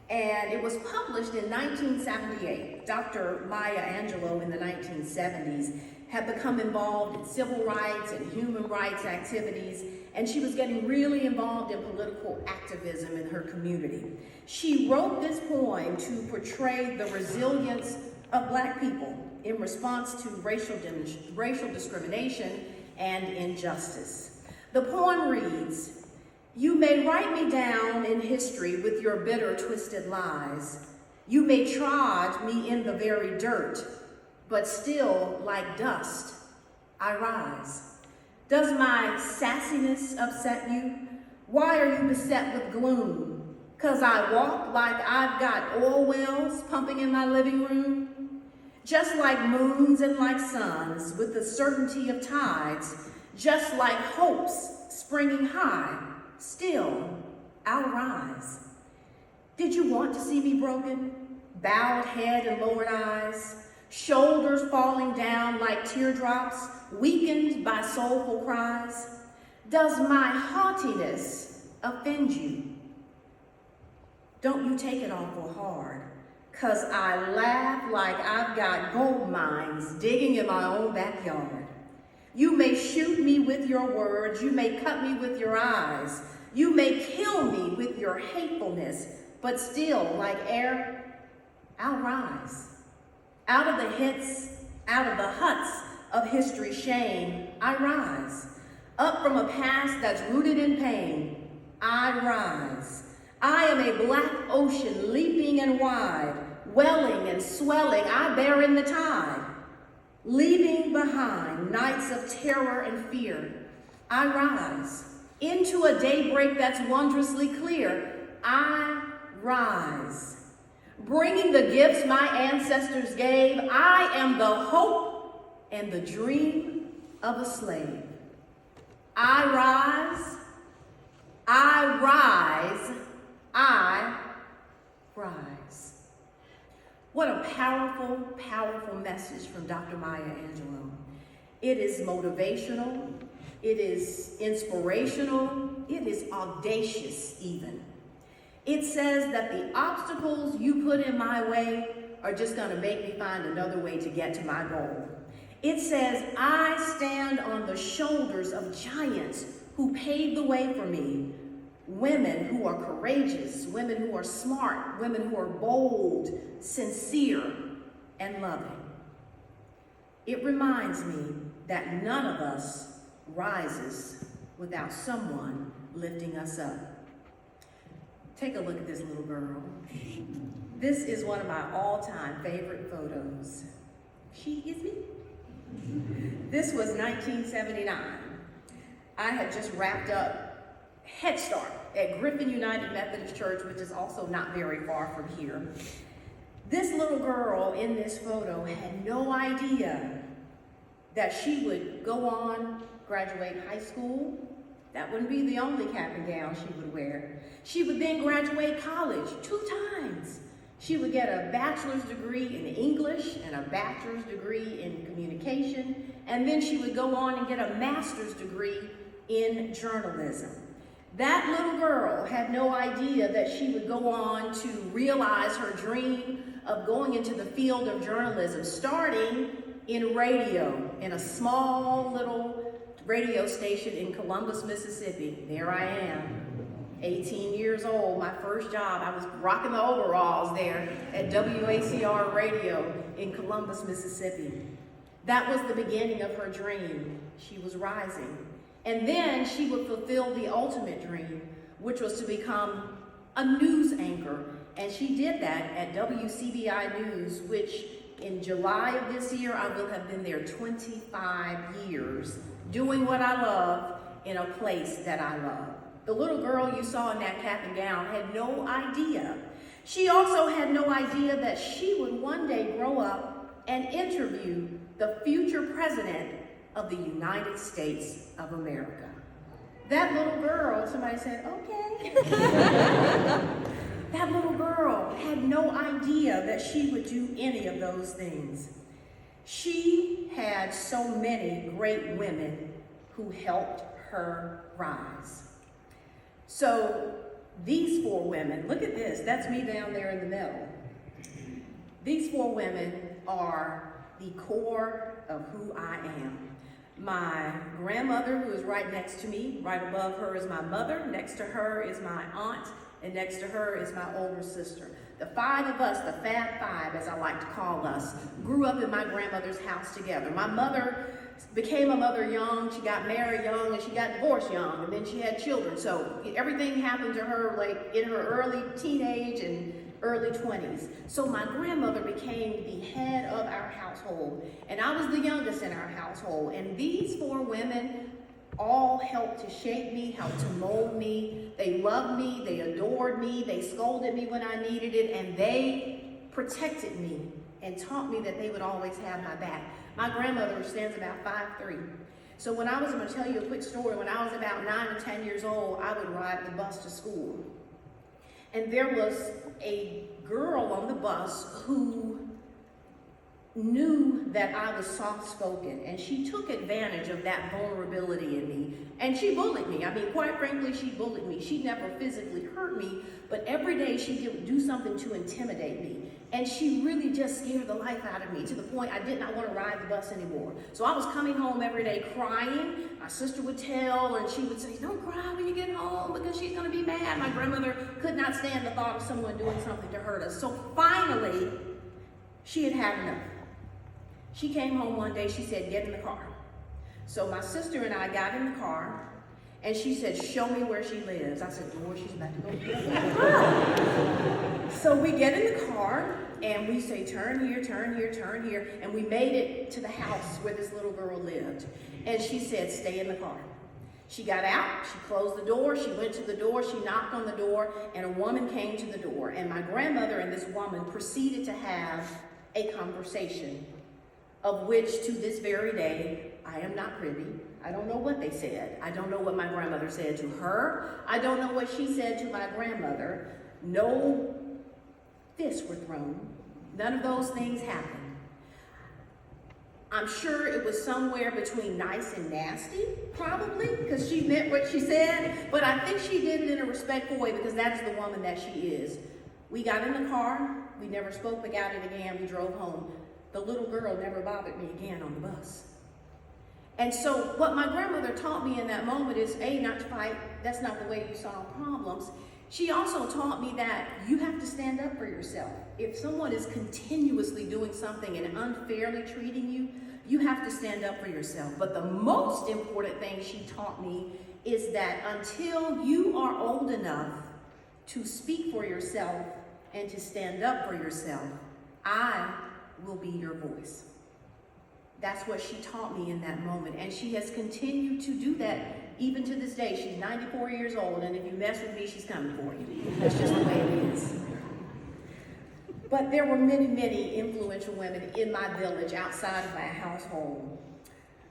And it was published in 1978. Dr. Maya Angelou in the 1970s had become involved in civil rights and human rights activities, and she was getting really involved in political activism in her community. She wrote this poem to portray the resilience of Black people in response to racial discrimination and injustice. The poem reads, "You may write me down in history with your bitter, twisted lies. You may trod me in the very dirt, but still, like dust, I rise. Does my sassiness upset you? Why are you beset with gloom? 'Cause I walk like I've got oil wells pumping in my living room? Just like moons and like suns, with the certainty of tides, just like hopes springing high, still I'll rise. Did you want to see me broken? Bowed head and lowered eyes, shoulders falling down like teardrops, weakened by soulful cries? Does my haughtiness offend you? Don't you take it awful hard, 'cause I laugh like I've got gold mines digging in my own backyard. You may shoot me with your words, you may cut me with your eyes, you may kill me with your hatefulness, but still, like air, I'll rise. Out of the huts of history's shame, I rise. Up from a past that's rooted in pain, I rise. I am a black ocean leaping and wide, welling and swelling, I bear in the tide. Leaving behind nights of terror and fear, I rise. Into a daybreak that's wondrously clear, I rise. Bringing the gifts my ancestors gave, I am the hope and the dream of a slave. I rise, I rise, I rise. What a powerful, powerful message from Dr. Maya Angelou. It is motivational, it is inspirational, it is audacious even. It says that the obstacles you put in my way are just gonna make me find another way to get to my goal. It says, I stand on the shoulders of giants who paved the way for me. Women who are courageous, women who are smart, women who are bold, sincere, and loving. It reminds me that none of us rises without someone lifting us up. Take a look at this little girl. This is one of my all-time favorite photos. She is me. This was 1979. I had just wrapped up Head Start at Griffin United Methodist Church, which is also not very far from here. This little girl in this photo had no idea that she would go on, graduate high school. That wouldn't be the only cap and gown she would wear. She would then graduate college 2 times. She would get a bachelor's degree in English and a bachelor's degree in communication, and then she would go on and get a master's degree in journalism. That little girl had no idea that she would go on to realize her dream of going into the field of journalism, starting in radio, in a small little radio station in Columbus, Mississippi. There I am, 18 years old, my first job. I was rocking the overalls there at WACR Radio in Columbus, Mississippi. That was the beginning of her dream. She was rising. And then she would fulfill the ultimate dream, which was to become a news anchor. And she did that at WCBI News, which in July of this year, I will have been there 25 years, doing what I love in a place that I love. The little girl you saw in that cap and gown had no idea. She also had no idea that she would one day grow up and interview the future president of the United States of America. That little girl, somebody said, okay. That little girl had no idea that she would do any of those things. She had so many great women who helped her rise. So these four women, look at this, that's me down there in the middle. These four women are the core of who I am. My grandmother, who is right next to me, right above her is my mother, next to her is my aunt, and next to her is my older sister. The five of us, the Fab Five, as I like to call us, grew up in my grandmother's house together. My mother became a mother young, she got married young, and she got divorced young, and then she had children. So everything happened to her like in her early teenage and early 20s. So my grandmother became the head of our household, and I was the youngest in our household. And these four women all helped to shape me, helped to mold me. They loved me, they adored me, they scolded me when I needed it, and they protected me and taught me that they would always have my back. My grandmother stands about 5'3". So when I was, I'm going to tell you a quick story, when I was about 9 or 10 years old, I would ride the bus to school. And there was a girl on the bus who knew that I was soft-spoken, and she took advantage of that vulnerability in me, and she bullied me. I mean, quite frankly, she bullied me. She never physically hurt me, but every day she would do something to intimidate me, and she really just scared the life out of me to the point I did not want to ride the bus anymore. So I was coming home every day crying. My sister would tell, and she would say, "Don't cry when you get home because she's going to be mad." My grandmother could not stand the thought of someone doing something to hurt us. So finally, she had had enough. She came home one day, she said, "Get in the car." So my sister and I got in the car, and she said, "Show me where she lives." I said, "Lord, she's about to go get in the car." So we get in the car, and we say, "Turn here, turn here, turn here." And we made it to the house where this little girl lived. And she said, "Stay in the car." She got out, she closed the door, she went to the door, she knocked on the door, and a woman came to the door. And my grandmother and this woman proceeded to have a conversation, of which to this very day, I am not privy. I don't know what they said. I don't know what my grandmother said to her. I don't know what she said to my grandmother. No fists were thrown. None of those things happened. I'm sure it was somewhere between nice and nasty, probably, because she meant what she said, but I think she did it in a respectful way because that is the woman that she is. We got in the car. We never spoke about it again. We drove home. The little girl never bothered me again on the bus. And so what my grandmother taught me in that moment is, A, not to fight. That's not the way you solve problems. She also taught me that you have to stand up for yourself. If someone is continuously doing something and unfairly treating you, you have to stand up for yourself. But the most important thing she taught me is that until you are old enough to speak for yourself and to stand up for yourself, I will be your voice. That's what she taught me in that moment, and she has continued to do that even to this day. She's 94 years old, and if you mess with me, she's coming for you. That's just the way it is. But there were many, many influential women in my village outside of my household.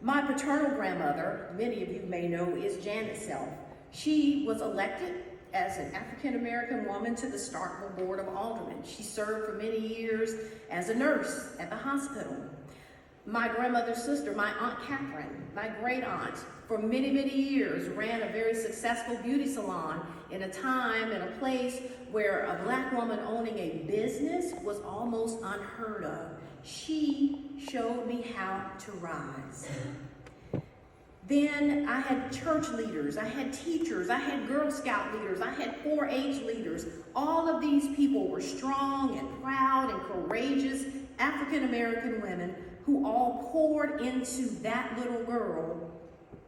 My paternal grandmother, many of you may know, is Janet Self. She was elected as an African-American woman to the Starkville Board of Aldermen. She served for many years as a nurse at the hospital. My grandmother's sister, my Aunt Catherine, my great aunt, for many, many years ran a very successful beauty salon in a time and a place where a Black woman owning a business was almost unheard of. She showed me how to rise. Then I had church leaders, I had teachers, I had Girl Scout leaders, I had 4-H leaders. All of these people were strong and proud and courageous African-American women who all poured into that little girl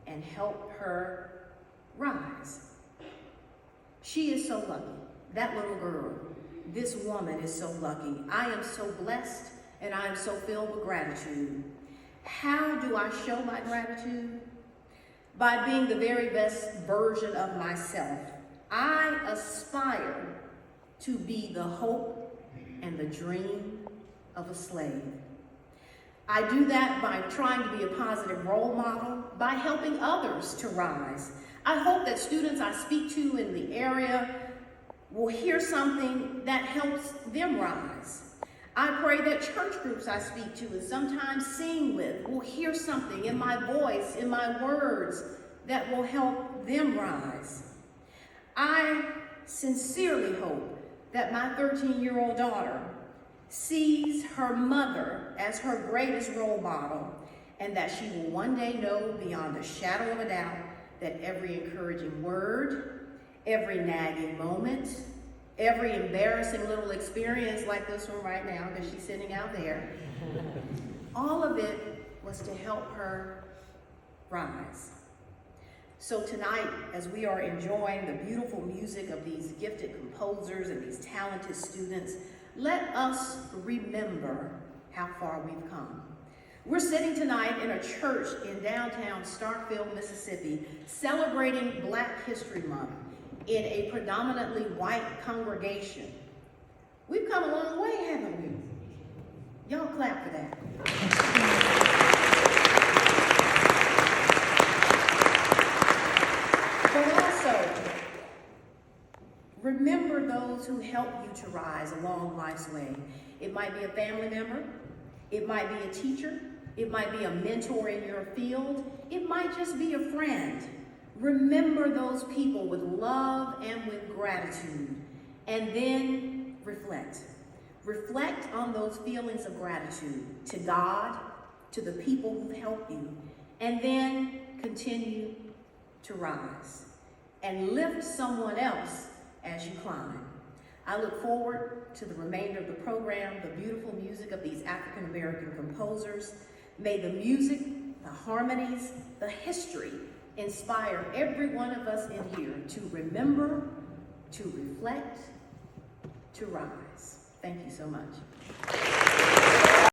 and helped her rise. She is so lucky. That little girl, this woman is so lucky. I am so blessed and I am so filled with gratitude. How do I show my gratitude? By being the very best version of myself. I aspire to be the hope and the dream of a slave. I do that by trying to be a positive role model, by helping others to rise. I hope that students I speak to in the area will hear something that helps them rise. I pray that church groups I speak to and sometimes sing with will hear something in my voice, in my words, that will help them rise. I sincerely hope that my 13-year-old daughter sees her mother as her greatest role model, and that she will one day know beyond a shadow of a doubt that every encouraging word, every nagging moment, every embarrassing little experience like this one right now, because she's sitting out there, all of it was to help her rise. So tonight, as we are enjoying the beautiful music of these gifted composers and these talented students, let us remember how far we've come. We're sitting tonight in a church in downtown Starkville, Mississippi, celebrating Black History Month in a predominantly white congregation. We've come a long way, haven't we? Y'all clap for that. But also, remember those who help you to rise along life's way. It might be a family member, it might be a teacher, it might be a mentor in your field, it might just be a friend. Remember those people with love and with gratitude, and then reflect. Reflect on those feelings of gratitude to God, to the people who help you, and then continue to rise and lift someone else as you climb. I look forward to the remainder of the program, the beautiful music of these African American composers. May the music, the harmonies, the history inspire every one of us in here to remember, to reflect, to rise. Thank you so much.